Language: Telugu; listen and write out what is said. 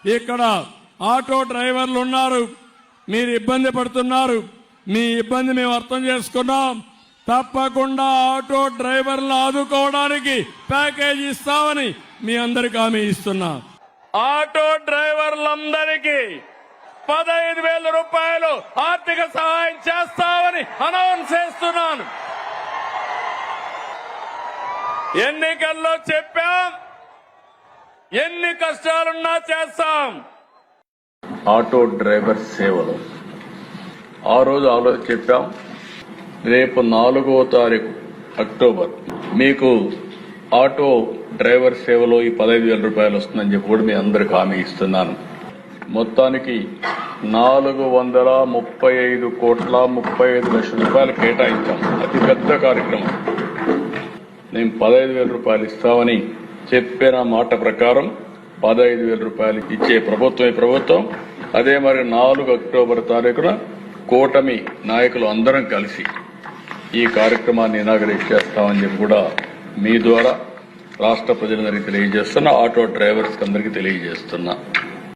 ఇక్కడ ఆటో డ్రైవర్లు ఉన్నారు, మీరు ఇబ్బంది పడుతున్నారు. మీ ఇబ్బంది మేము అర్థం చేసుకున్నాం. తప్పకుండా ఆటో డ్రైవర్లను ఆదుకోవడానికి ప్యాకేజీ ఇస్తామని మీ అందరికీ హామీ ఇస్తున్నా. ఆటో డ్రైవర్లందరికీ 15,000 రూపాయలు ఆర్థిక సహాయం చేస్తామని అనౌన్స్ చేస్తున్నాను. ఎన్నికల్లో చెప్పాం, ఎన్ని కష్టాలున్నా చేస్తాం. ఆటో డ్రైవర్ సేవలు ఆ రోజు చెప్పాం. రేపు 4వ తారీఖు అక్టోబర్ మీకు ఆటో డ్రైవర్ సేవలో ఈ 15,000 రూపాయలు వస్తుందని చెప్పి కూడా మీ అందరికి హామీ ఇస్తున్నాను. మొత్తానికి 435,35 రూపాయలు కేటాయించాం. అతి పెద్ద కార్యక్రమం. నేను 15,000 రూపాయలు ఇస్తామని చెప్పిన మాట ప్రకారం 15,000 రూపాయలు ఇచ్చే ప్రభుత్వం. అదే మరి 4 అక్టోబర్ తారీఖున కూటమి నాయకులు అందరం కలిసి ఈ కార్యక్రమాన్ని ఇనాగరేట్ చేస్తామని చెప్పి కూడా మీ ద్వారా రాష్ట్ర ప్రజలందరికీ తెలియజేస్తున్నా, ఆటో డ్రైవర్స్ అందరికీ తెలియజేస్తున్నా.